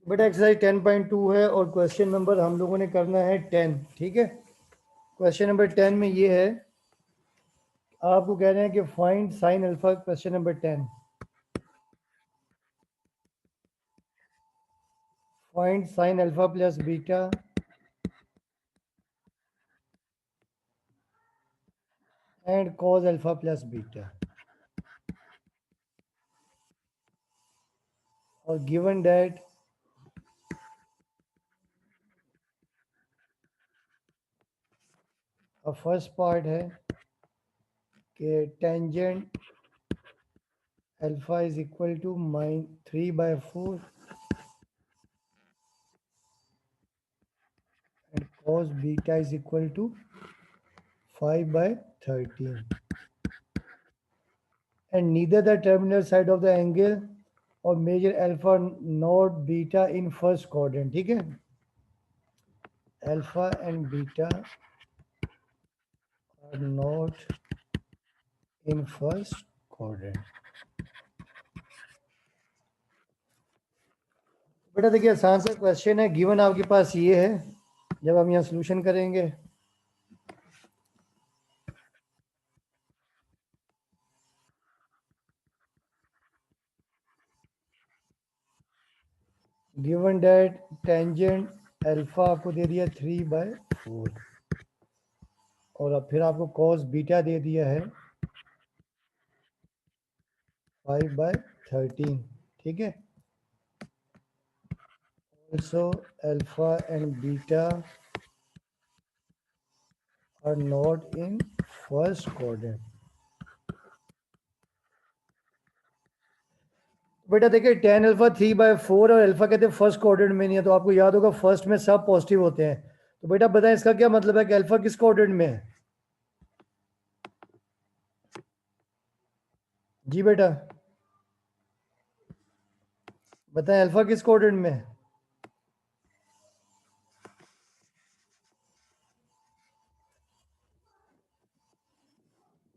बेटा एक्सरसाइज 10.2 है और क्वेश्चन नंबर हम लोगों ने करना है 10। ठीक है, क्वेश्चन नंबर 10 में ये है, आपको कह रहे हैं कि find sine alpha. Question number 10, find sine alpha plus beta and cos alpha plus beta, और गिवन दैट फर्स्ट पार्ट है कि tangent alpha is equal to -3/4 and cos beta is equal to 5/13, and neither the terminal side of the angle or measure alpha nor beta in first quadrant. ठीक है, alpha and beta are not in first quadrant. बेटा देखिए आसान सा question है, given आपके पास ये है। जब हम यहाँ सोल्यूशन करेंगे गिवन डेट टेंजेंट अल्फा आपको दे दिया 3/4 और अब फिर आपको कॉस बीटा दे दिया है 5/13। ठीक है, also alpha and beta are not in first quadrant. बेटा देखिए tan अल्फा 3/4 और अल्फा कहते हैं फर्स्ट क्वाड्रेंट में नहीं है, तो आपको याद होगा फर्स्ट में सब पॉजिटिव होते हैं। तो बेटा बताएं इसका क्या मतलब है कि अल्फा किस क्वाड्रेंट में है? जी बेटा बताएं अल्फा किस क्वाड्रेंट में है?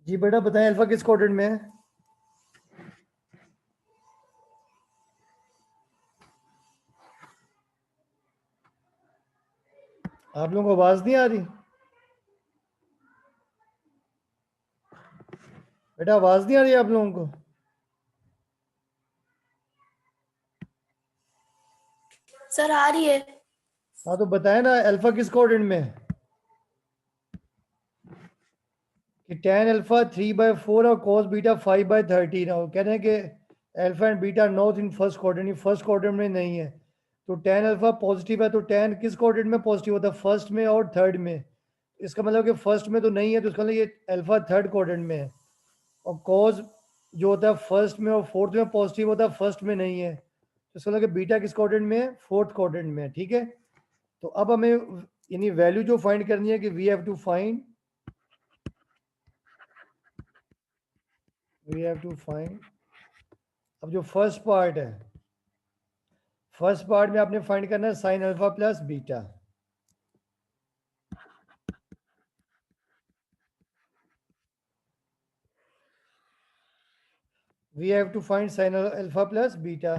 जी बेटा बताएं अल्फा किस क्वाड्रेंट में है? आप लोगों को आवाज नहीं आ रही? बेटा आवाज नहीं आ रही आप लोगों को? सर आ रही है। हाँ तो बताएं ना अल्फा किस क्वाड्रेंट में है? कि tan अल्फा 3/4 और cos बीटा 5/13 है। कह रहे हैं कि alpha and beta not in first quadrant, first quadrant में नहीं है। तो tan अल्फा पॉजिटिव है, तो tan किस क्वाड्रेंट में पॉजिटिव होता है? फर्स्ट में और थर्ड में। इसका मतलब कि फर्स्ट में तो नहीं है, तो इसका मतलब ये अल्फा थर्ड क्वाड्रेंट में है। और cos जो होता है फर्स्ट में और फोर्थ में पॉजिटिव होता है, फर्स्ट में नहीं है। तो इसका मतलब कि बीटा किस क्वाड्रेंट में है? फोर्थ क्वाड्रेंट में है। ठीक है, तो अब हमें यानी वैल्यू जो फाइंड करनी है कि वी हैव टू फाइंड अब जो फर्स्ट पार्ट है, फर्स्ट पार्ट में आपने फाइंड करना है sine alpha plus beta. We have to find sine alpha plus beta.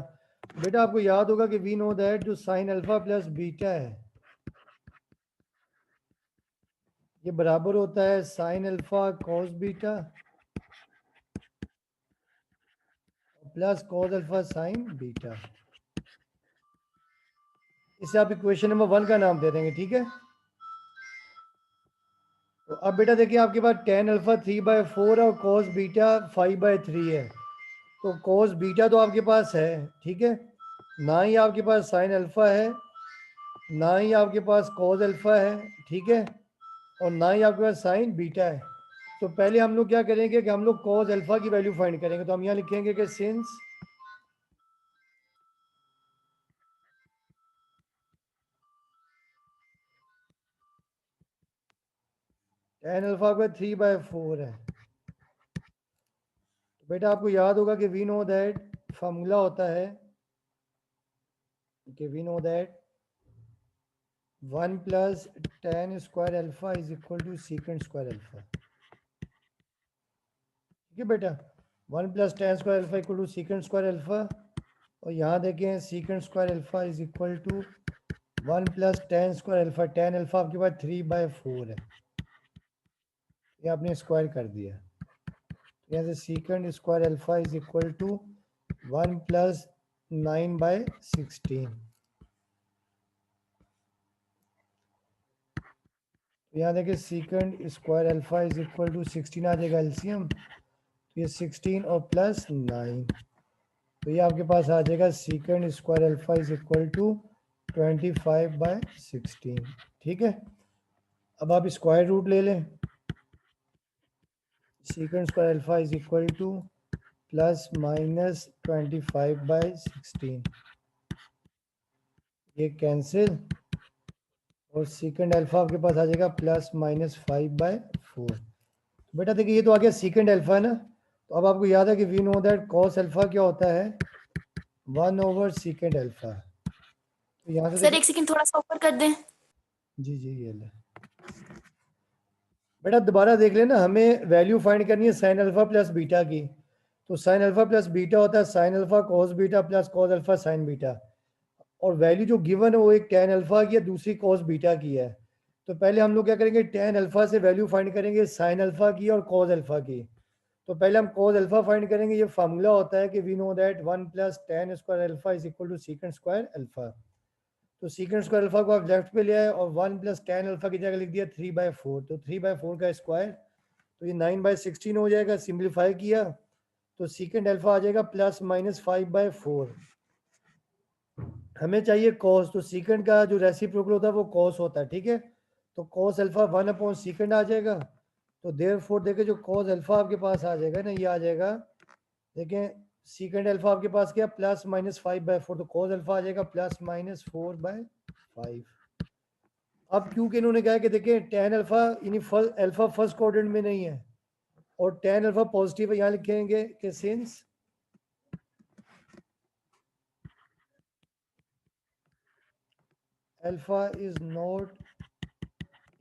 बेटा आपको याद होगा कि वी नो दैट जो साइन अल्फा प्लस बीटा है ये बराबर होता है sine alpha cos beta plus cos alpha sine beta. इसे आप इक्वेशन नंबर 1 का नाम दे देंगे। ठीक है, तो अब बेटा देखिए आपके पास tan अल्फा 3/4 और cos बीटा 5/3 है। तो cos बीटा तो आपके पास है, ठीक है, ना ही आपके पास साइन अल्फा है, ना ही आपके पास cos अल्फा है, ठीक है, और ना ही आपके पास साइन बीटा है। तो पहले हम लोग क्या करेंगे कि हम लोग cos अल्फा की वैल्यू फाइंड करेंगे। तो हम यहाँ लिखेंगे कि सिंस tan अल्फा का 3/4 है, तो बेटा आपको याद होगा कि वी नो दैट फार्मूला होता है कि we know that 1 plus tan square alpha is equal to secant square alpha. ठीक है बेटा, 1 plus tan square alpha equal to secant square alpha. और यहाँ देखें secant square alpha is equal to 1 plus tan square alpha. Tan alpha आपके पास 3/4 है, ये आपने स्क्वायर कर दिया। यहाँ से secant square alpha is equal to 1 plus 9/16। यहाँ देखिए secant square alpha is equal to 16 आ जाएगा एलसीएम, तो ये 16 और प्लस 9, तो ये आपके पास आ जाएगा secant square alpha is equal to 25/16। ठीक है, अब आप स्क्वायर रूट ले लें। Secant square alpha is equal to plus minus 25/16, ये कैंसिल, और सीकेंड अल्फा आपके पास आ जाएगा प्लस माइनस 5/4। बेटा देखिए ये तो आ गया सीकेंड अल्फा है ना, तो अब आपको याद है कि we know that cos alpha क्या होता है, 1/सीकेंड अल्फा। तो यहाँ से सर एक सेकंड थोड़ा सा ऊपर कर दें। जी जी ये ले बेटा, दोबारा देख लेना, हमें वैल्यू फाइंड करनी है साइन अल्फा प्लस बीटा की। तो साइन अल्फा प्लस बीटा होता है sine alpha cos beta plus cos alpha sine beta, और वैल्यू जो गिवन है वो एक टेन अल्फा की है, दूसरी कॉस बीटा की है। तो पहले हम लोग क्या करेंगे, टेन अल्फा से वैल्यू फाइंड करेंगे साइन अल्फा की और कॉस अल्फा की। तो पहले हम कॉस अल्फा फाइंड करेंगे, ये फार्मूला होता है कि we know that 1 plus tan square alpha is equal to secant square alpha. तो सीकेंड स्क्वायर अल्फा को आप लेफ्ट पे ले आए और 1 प्लस टेन अल्फा की जगह लिख दिया 3/4, तो 3/4 का स्क्वायर, तो ये 9/16 हो जाएगा। सिंप्लीफाई किया तो सीकेंड अल्फा आ जाएगा प्लस माइनस 5/4। हमें चाहिए कॉस, तो सीकेंड का जो रेसिप्रोकल होता है वो कॉस होता है। ठीक है, तो कॉस अल्फा 1/सीकेंड आ जाएगा। तो देयरफॉर देखें जो कॉस अल्फा आपके पास आ जाएगा ना, ये आ जाएगा, देखें सीकेंड अल्फा आपके पास क्या प्लस माइनस 5/4, तो कॉस अल्फा आ जाएगा प्लस माइनस 4/5। अब क्योंकि इन्होंने कहा कि देखें टेन अल्फा यानी अल्फा फर्स्ट क्वाड्रेंट में नहीं है और टेन अल्फा पॉजिटिव है, यहाँ लिखेंगे कि since alpha is not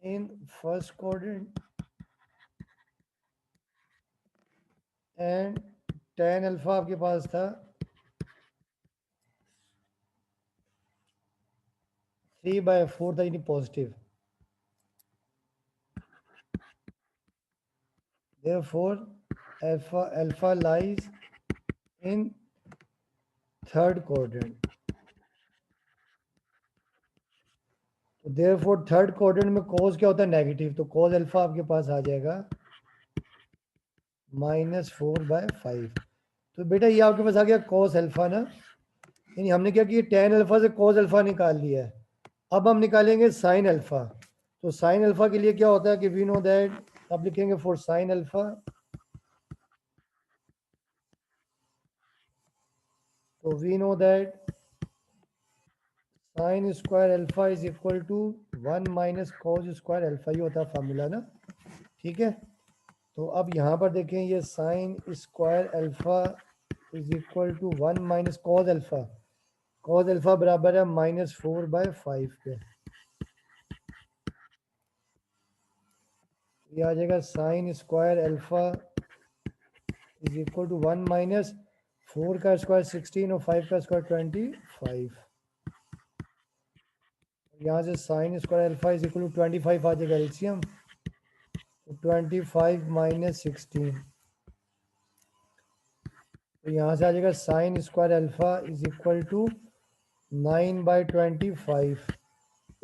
in first quadrant and ten alpha आपके पास था 3/4 था, यानी positive. therefore alpha lies in third quadrant। तो therefore थर्ड क्वाड्रेंट में cos क्या होता है, नेगेटिव, तो cos अल्फा आपके पास आ जाएगा -4/5। तो बेटा ये आपके पास आ गया cos अल्फा ना, यानी हमने क्या किया, tan अल्फा से cos अल्फा निकाल लिया है। अब हम निकालेंगे sin अल्फा। तो sin अल्फा के लिए क्या होता है कि वी नो दैट, अब लिखेंगे फॉर sin अल्फा, तो we know that sine square alpha is equal to 1 minus cos square alpha, ये होता है फार्मूला ना। ठीक है, तो अब यहाँ पर देखें, ये sine square alpha is equal to 1 minus cos alpha, cos alpha बराबर है -4/5 के। ये आ जाएगा sine square alpha is equal to 1 minus 4 का स्क्वायर 16 और 5 का स्क्वायर 25। यहाँ से sine square alpha is equal to 25 आ जाएगा एलसीएम, 25 माइनस 16, तो यहाँ से आ जाएगा sine square alpha is equal to 9/25।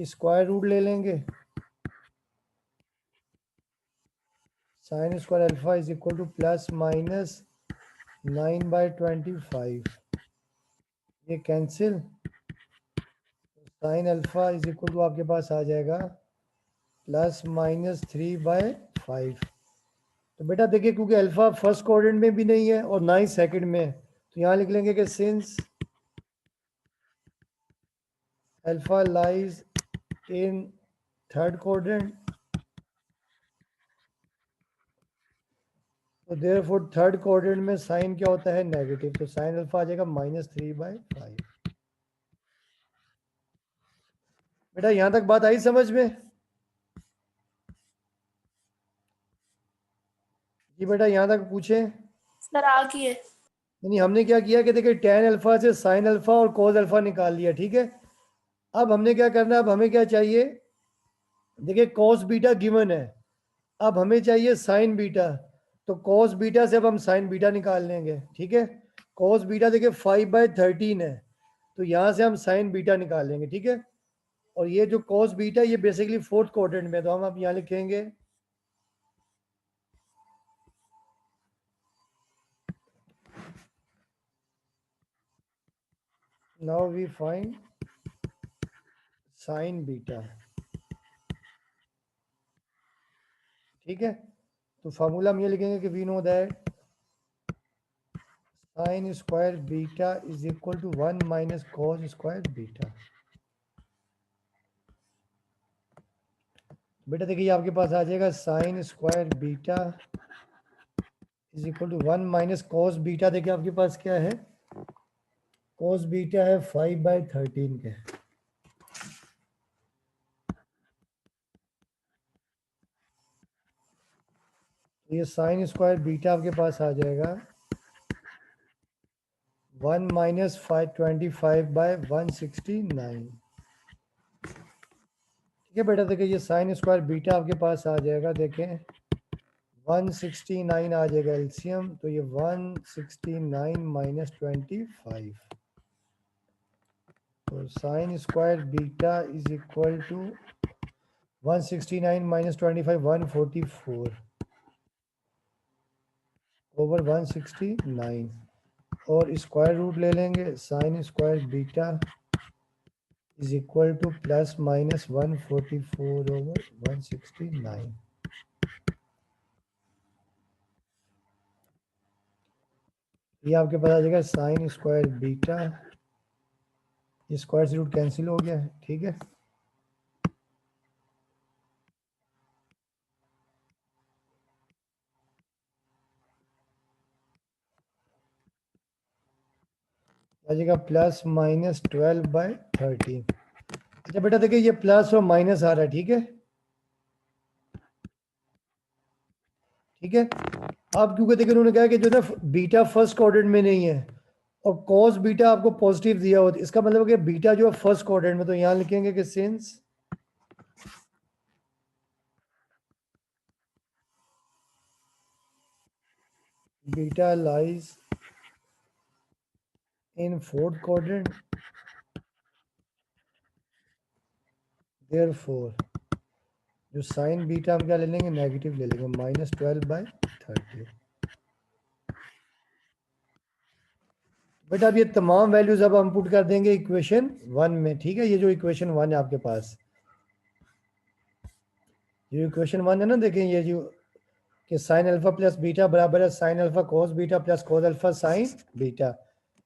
Square root ले लेंगे, sine square alpha is equal to plus minus 9/25, ये cancel, sine alpha is equal to आपके पास आ जाएगा प्लस माइनस 3/5। तो बेटा देखिए क्योंकि अल्फा फर्स्ट क्वाड्रेंट में भी नहीं है और ना ही सेकंड में है, तो यहाँ लिख लेंगे कि since alpha lies in third quadrant, तो देयरफॉर थर्ड क्वाड्रेंट में साइन क्या होता है, नेगेटिव, तो साइन अल्फा आ जाएगा -3/5। बेटा यहां तक बात आई समझ में? जी बेटा यहां तक पूछे। सर आ गई है। यानी हमने क्या किया कि देखिए tan अल्फा से sin अल्फा और cos अल्फा निकाल लिया, ठीक है। अब हमने क्या करना है, अब हमें क्या चाहिए, देखिए cos बीटा गिवन है, अब हमें चाहिए sin बीटा, तो cos बीटा से अब हम sin बीटा निकाल लेंगे, ठीक है। cos बीटा देखिए 5/13 है, तो यहाँ से हम sin बीटा निकाल लेंगे, ठीक है। और ये जो cos बीटा ये बेसिकली फोर्थ क्वाड्रेंट में, तो हम अब यहाँ लिखेंगे now we find sin beta, ठीक है। तो फार्मूला हम ये लिखेंगे कि we know that sin square beta is equal to 1 minus cos square beta. बेटा देखिए आपके पास आ जाएगा sin square beta is equal to 1 minus cos beta. देखिए आपके पास क्या है, cos बीटा है 5/13 के, तो ये sin स्क्वायर बीटा आपके पास आ जाएगा 1 माइनस 525/169, ठीक है बेटा। देखिए ये sin स्क्वायर बीटा आपके पास आ जाएगा, देखें 169 आ जाएगा एलसीएम, तो ये 169 माइनस 25, तो sin square beta is equal to 169 minus 25 144 over 169, और स्क्वायर रूट ले लेंगे, sin square beta is equal to plus minus 144 over 169। ये आपके पास आ जाएगा sin स्क्वायर बीटा, ये स्क्वायर से रूट कैंसिल हो गया है, ठीक है। आ जाएगा प्लस माइनस 12/13। अच्छा बेटा देखिए ये प्लस और माइनस आ रहा है, ठीक है, ठीक है। अब क्योंकि देखिए उन्होंने कहा कि जो ना बीटा फर्स्ट क्वाड्रेंट में नहीं है और cos बीटा आपको पॉजिटिव दिया हो, इसका मतलब है कि बीटा जो है फर्स्ट क्वाड्रेंट में, तो यहाँ लिखेंगे कि since beta lies in fourth quadrant, therefore जो साइन बीटा हम क्या ले लेंगे, नेगेटिव ले लेंगे, माइनस 12/13। बेटा अब ये तमाम वैल्यूज अब हम पुट कर देंगे इक्वेशन 1 में, ठीक है। ये जो इक्वेशन 1 है आपके पास, जो इक्वेशन 1 है ना, देखें ये जो कि साइन अल्फा प्लस बीटा बराबर है sine alpha cos beta plus cos alpha sine beta,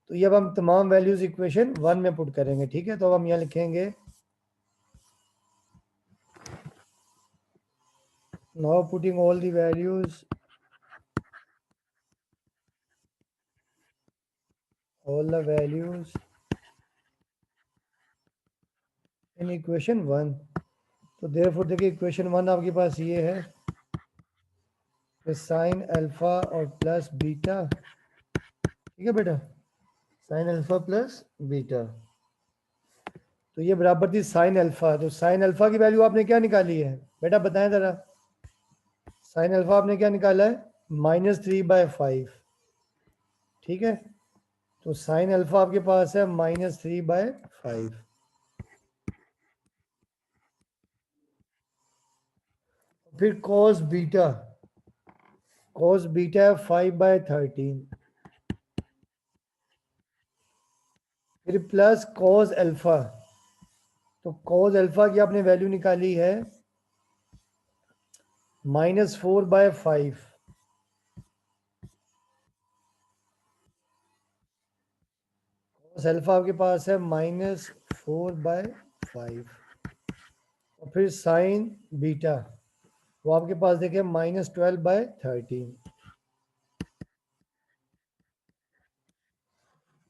तो ये अब हम तमाम वैल्यूज इक्वेशन 1 में पुट करेंगे, ठीक है। तो अब हम यहाँ लिखेंगे now putting all the values in equation 1। तो देयरफॉर देखिए इक्वेशन 1 आपके पास ये है कि साइन अल्फा और प्लस बीटा, ठीक है बेटा, साइन अल्फा प्लस बीटा, तो ये बराबर थी साइन अल्फा। तो साइन अल्फा की वैल्यू आपने क्या निकाली है बेटा, बताएं जरा। साइन अल्फा आपने क्या निकाला है, -3/5, ठीक है। तो साइन अल्फा आपके पास है -3/5, फिर कॉस बीटा है 5/13, फिर प्लस कॉस अल्फा, तो कॉस अल्फा की आपने वैल्यू निकाली है -4/5, कॉस अल्फा आपके पास है -4/5, और फिर साइन बीटा वो आपके पास देखिए -12/13।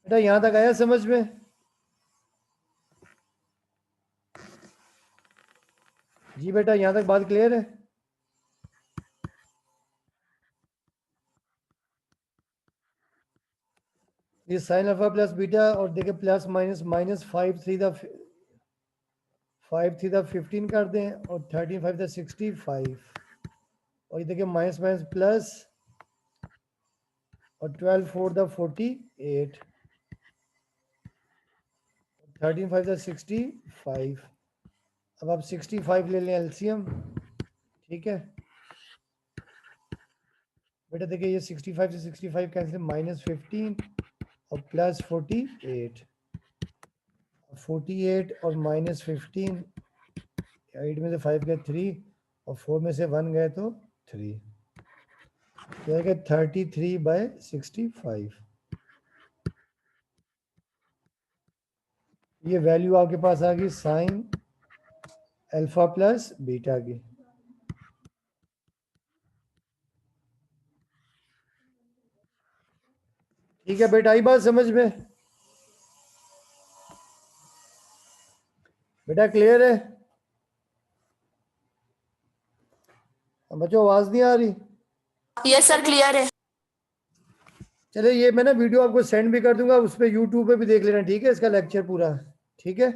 बेटा यहां तक आया समझ में? जी बेटा यहां तक बात क्लियर है? ये साइन अल्फा प्लस बीटा और देखिए प्लस माइनस माइनस 5 3 द 15 कर दें और 13 5 द 65 और ये देखिए माइनस माइनस प्लस और 12 4 द 48 13 5 द 65। अब आप 65 ले लें एलसीएम, ठीक है बेटा। देखिए ये 65 से 65 कैंसिल, माइनस 15 और प्लस 48 और माइनस 15, 8 में से 5 गए 3 और 4 में से 1 गए तो 3, तो 33/65। ये वैल्यू आपके पास आ गई साइन अल्फा प्लस बीटा की। ठीक है बेटा, आई बात समझ में? बेटा क्लियर है? बच्चों आवाज नहीं आ रही? यस सर क्लियर है। चले ये मैं ना वीडियो आपको सेंड भी कर दूंगा, उस पर यूट्यूब पे भी देख लेना, ठीक है इसका लेक्चर पूरा, ठीक है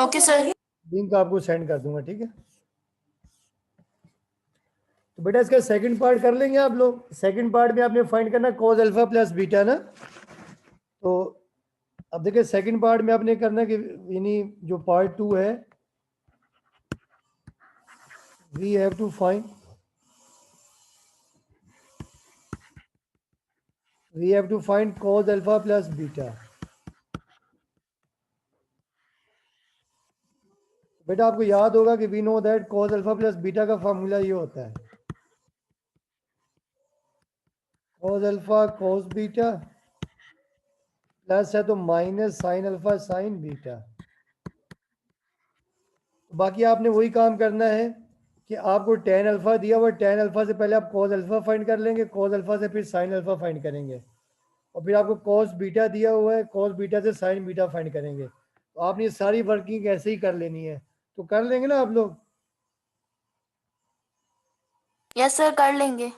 ओके सर। लिंक आपको सेंड कर दूंगा, ठीक है। तो बेटा इसका सेकंड पार्ट कर लेंगे आप लोग। सेकंड पार्ट में आपने फाइंड करना कॉस अल्फा प्लस बीटा ना। तो अब देखिए सेकंड पार्ट में आपने करना कि यानी जो पार्ट 2 है, we have to find cos alpha plus beta. बेटा आपको याद होगा कि we know that cos alpha plus beta का फार्मूला ये होता है cos alpha cos beta plus है तो minus sine alpha sine beta. बाकी आपने वही काम करना है कि आपको tan अल्फा दिया हुआ, tan अल्फा से पहले आप cos अल्फा फाइंड कर लेंगे, cos अल्फा से फिर साइन अल्फा फाइंड करेंगे, और फिर आपको cos बीटा दिया हुआ है, cos बीटा से साइन बीटा फाइंड करेंगे। तो आपने सारी वर्किंग ऐसे ही कर लेनी है, तो कर लेंगे ना आप लोग? यस सर कर लेंगे।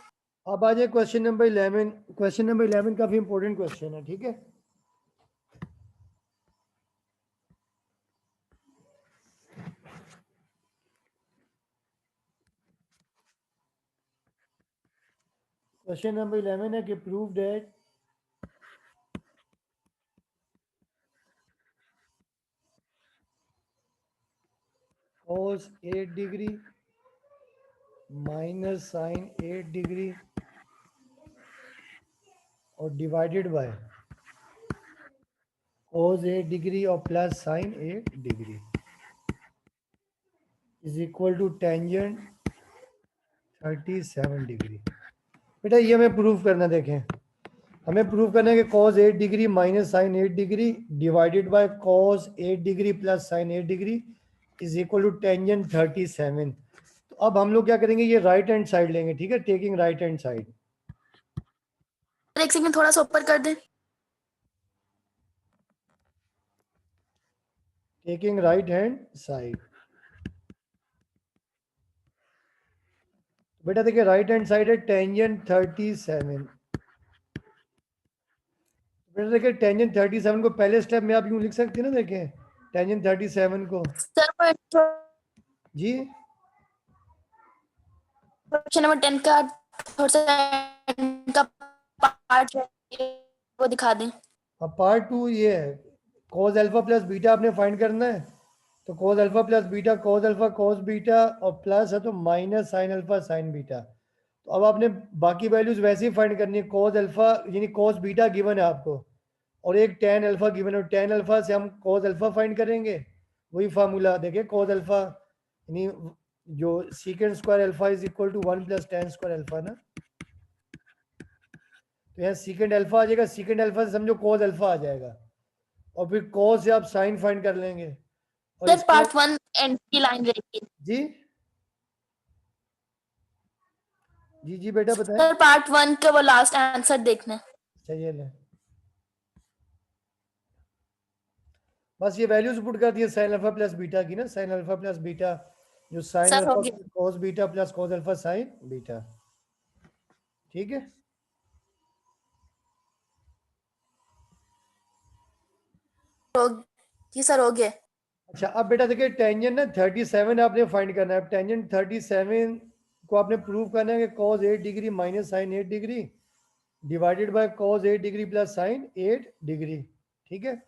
अब आ जाए क्वेश्चन नंबर 11। क्वेश्चन नंबर 11 काफी इंपॉर्टेंट क्वेश्चन है, ठीक है। क्वेश्चन नंबर 11 है कि prove that cos 8 degree minus sine 8 degree और डिवाइडेड बाय cos 8 डिग्री और plus sine 8 degree is equal to tangent 37 degree. बेटा ये हमें प्रूफ करना, देखें हमें प्रूफ करना है कि cos 8 degree minus sine 8 degree divided by cos 8 degree plus sine 8 degree is equal to tangent 37। तो अब हम लोग क्या करेंगे, ये राइट हैंड साइड लेंगे, ठीक है, टेकिंग राइट हैंड साइड। एक सेकंड थोड़ा सा ऊपर कर दे। Taking right hand side. बेटा देखिए राइट हैंड साइड है टेंजेंट 37। बेटा देखिए टेंजेंट 37 को पहले स्टेप में आप यूं लिख सकते हैं ना, देखें टेंजेंट 37 को। सर जी क्वेश्चन नंबर 10 का थोड़ा सा का पार्ट वो दिखा दें। अब पार्ट 2 ये है cos अल्फा प्लस बीटा आपने फाइंड करना है। तो cos alpha plus beta cos alpha cos beta और प्लस है तो minus sine alpha sine beta. तो अब आपने बाकी वैल्यूज वैसे ही फाइंड करनी है। cos अल्फा यानी cos बीटा गिवन है आपको और एक tan अल्फा गिवन है, और tan अल्फा से हम cos अल्फा फाइंड करेंगे। वही फार्मूला देखिए cos अल्फा यानी जो secant square alpha is equal to 1 plus tan square alpha ना। तो यहाँ सीकेंड अल्फा आ जाएगा, सीकेंड अल्फा से समझो cos अल्फा आ जाएगा और फिर cos से आप साइन फाइंड कर लेंगे। और सर पार्ट 1 एंड की लाइन रहेगी। जी जी जी बेटा बताएं। सर पार्ट 1 का वो लास्ट आंसर देखना है। चाहिए ले बस ये वैल्यूज पुट कर दिए साइन अल्फा प्लस बीटा की ना, साइन अल्फा प्लस बीटा जो साइन सर हो अल्फा गया। cos beta plus cos alpha sine beta, ठीक है। जी सर हो गया। अच्छा अब बेटा देखिए टेंजेंट ना 37 आपने फाइंड करना है। टेंजेंट 37 को आपने प्रूव करना है कि cos 8 degree minus sine 8 degree divided by cos 8 degree plus sine 8 degree. ठीक है,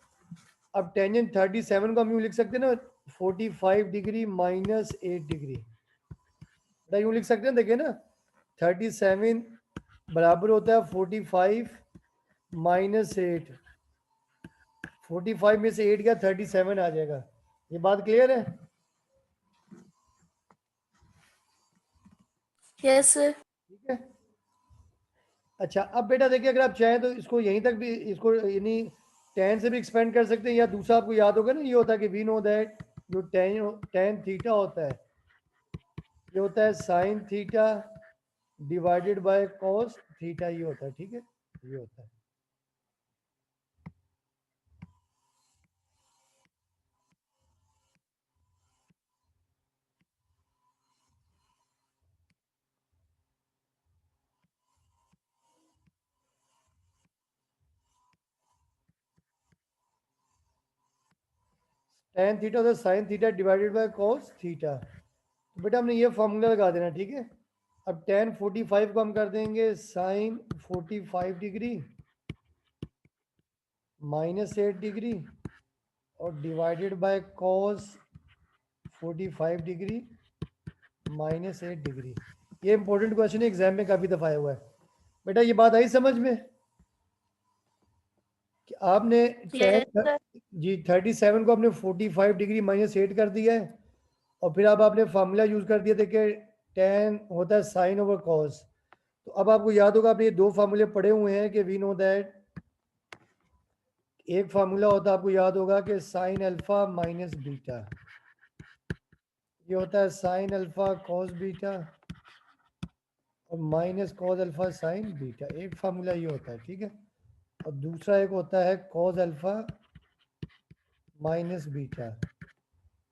अब टेंजेंट 37 को हम यूँ लिख सकते हैं ना 45 डिग्री माइनस 8 डिग्री, बेटा यूँ लिख सकते हैं। देखिए ना 37 बराबर होता है 45 माइनस 8, 45 में से 8 गया 37 आ जाएगा। ये बात क्लियर है? Yes sir. ठीक है, अच्छा अब बेटा देखिए अगर आप चाहें तो इसको यहीं तक भी, इसको यानी टेन से भी एक्सपेंड कर सकते हैं, या दूसरा आपको याद होगा ना, ये होता है कि वी नो दैट जो टेन थीटा होता है ये होता है sine theta divided by cos theta, ये होता है। ठीक है, ये होता है। टेन थीटा होता है sine theta divided by cos theta. तो बेटा हमने ये फॉर्मूला लगा देना। ठीक है, अब टेन 45 को हम कर देंगे साइन 45 डिग्री माइनस 8 डिग्री और divided by cos 45 degree minus 8 degree. ये इंपॉर्टेंट क्वेश्चन है, एग्जाम में काफ़ी दफ़ा आया हुआ है। बेटा ये बात आई समझ में कि आपने यस सर। जी 37 को आपने 45 डिग्री माइनस 8 कर दिया है, और फिर अब आपने फार्मूला यूज़ कर दिया था कि टेन होता है साइन ओवर कॉस। तो अब आपको याद होगा आपने ये दो फार्मूले पढ़े हुए हैं कि वी नो दैट एक फार्मूला होता है आपको याद होगा कि साइन अल्फा माइनस बीटा, ये होता है साइन अल्फा कॉस बीटा और minus cos alpha sine beta, एक फार्मूला ये होता है। ठीक है, और दूसरा एक होता है कॉस अल्फा माइनस बीटा,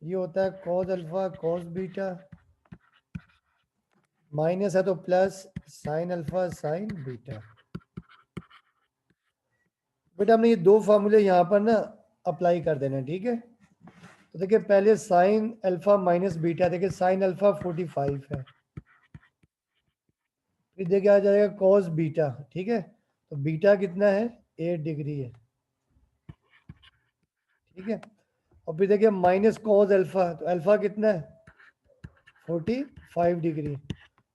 ये होता है cos alpha cos beta, minus है तो plus sign alpha sine beta. बेटा हमने ये दो फार्मूले यहाँ पर ना अप्लाई कर देना। ठीक है, तो देखिए पहले साइन अल्फा माइनस बीटा, देखिए साइन अल्फा 45 है, फिर देखिए आ जाएगा कॉस बीटा। ठीक है, तो बीटा कितना है 8 डिग्री है। ठीक है, और फिर देखिए माइनस कॉस अल्फा, तो अल्फा कितना है 45 डिग्री,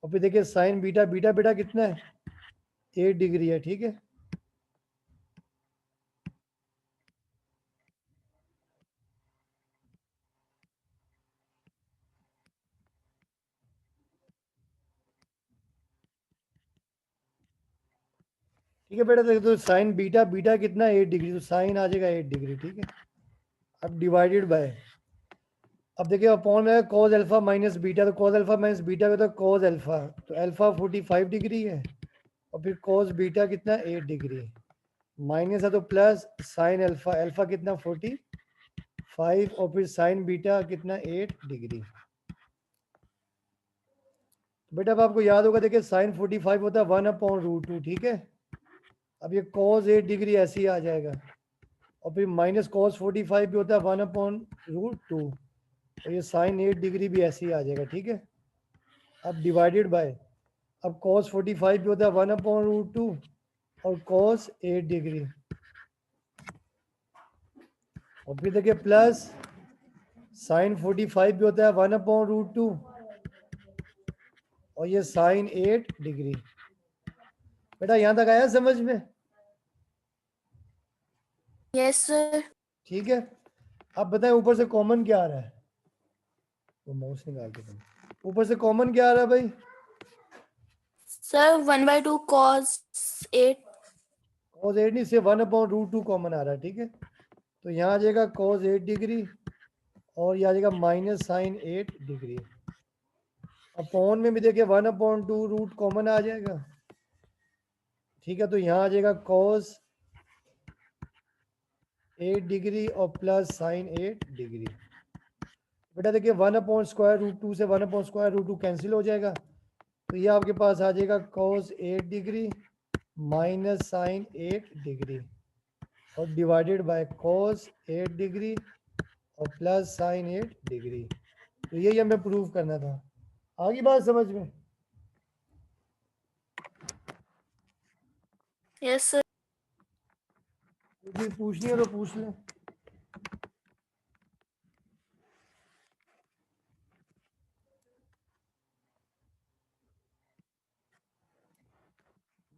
और फिर देखिए साइन बीटा, बीटा बेटा कितना है 8 डिग्री है। ठीक है, ठीक है बेटा देखो तो साइन बीटा, बीटा कितना 8 डिग्री, तो साइन आ जाएगा 8 डिग्री। ठीक है, अब डिवाइडेड बाय, अब देखिए अपॉन है कॉस अल्फा माइनस बीटा, तो कॉस अल्फा माइनस बीटा का तो कॉस अल्फा, तो अल्फा 45 डिग्री है और फिर कॉस बीटा कितना 8 डिग्री, माइनस है तो प्लस साइन अल्फा, अल्फा कितना 45 और फिर साइन बीटा कितना 8 डिग्री। बेटा अब आपको याद होगा देखिए साइन 45 होता है 1/√2। ठीक है, अब ये कॉस 8 डिग्री ऐसे ही आ जाएगा, और फिर माइनस कॉस 45 भी होता है 1/√2, और ये साइन 8 डिग्री भी ऐसे ही आ जाएगा। ठीक है, अब डिवाइडेड बाय, अब cos 45 भी होता है 1/√2 और cos 8 डिग्री, और फिर देखिए प्लस साइन 45 भी होता है 1/√2 और ये साइन 8 डिग्री। बेटा यहां तक आया समझ में? Yes sir. ठीक है, अब बताएं ऊपर से कॉमन क्या आ रहा है, वो माउस निकाल के दें। ऊपर से कॉमन क्या आ रहा है भाई? Sir 1/2 cos 8। cos 8 नहीं, सिर्फ 1/√2 कॉमन आ रहा है। ठीक है, तो यहाँ आ जाएगा cos 8 डिग्री और ये आ जाएगा माइनस साइन 8 डिग्री, अपॉन में भी देखिए 1/2 रूट कॉमन आ जाएगा। ठीक है, तो यहाँ आ जाएगा cos 8 डिग्री और प्लस साइन 8 डिग्री। बेटा देखिए 1/√2 से 1/√2 कैंसिल हो जाएगा, तो ये आपके पास आ जाएगा cos 8 degree minus sine 8 degree. और डिवाइडेड बाय cos 8 डिग्री और प्लस sin 8 डिग्री। तो यही हमें प्रूव करना था। आगे बात समझ में? Yes sir. कोई पूछनी है तो पूछ लें।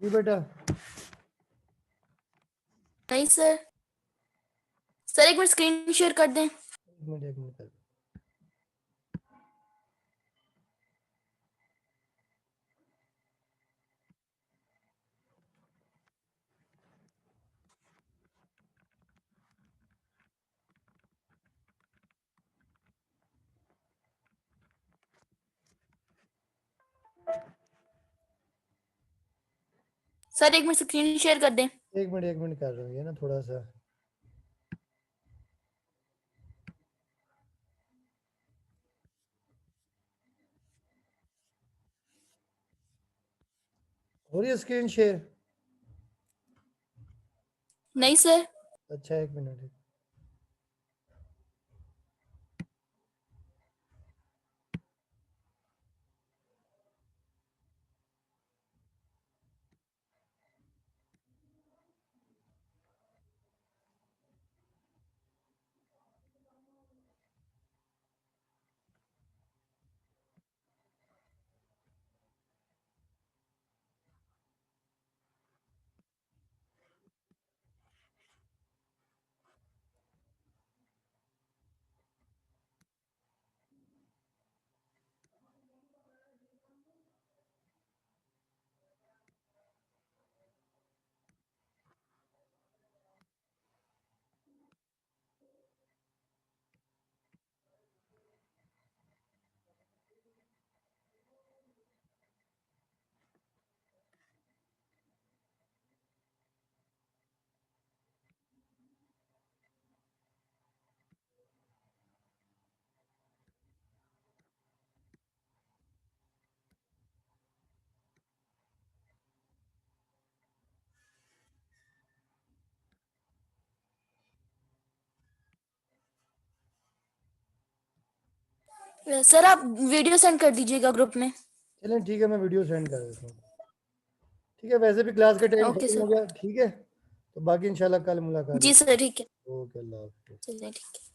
जी बेटा। नहीं सर। सर एक मिनट स्क्रीन शेयर कर दें। एक मिनट कर। सर एक मिनट स्क्रीन शेयर कर दें। एक मिनट कर रहा हूँ, ये ना थोड़ा सा। हो रही है स्क्रीन शेयर? नहीं सर। अच्छा एक मिनट। सर आप वीडियो सेंड कर दीजिएगा ग्रुप में। चलें ठीक है, मैं वीडियो सेंड कर देता हूँ। ठीक है, वैसे भी क्लास का टाइम ओके खत्म हो सर। गया। ठीक है, तो बाकी इंशाल्लाह कल मुलाकात जी होगी। सर ठीक है। ओके, अल्लाह हाफिज़। चलिए ठीक है।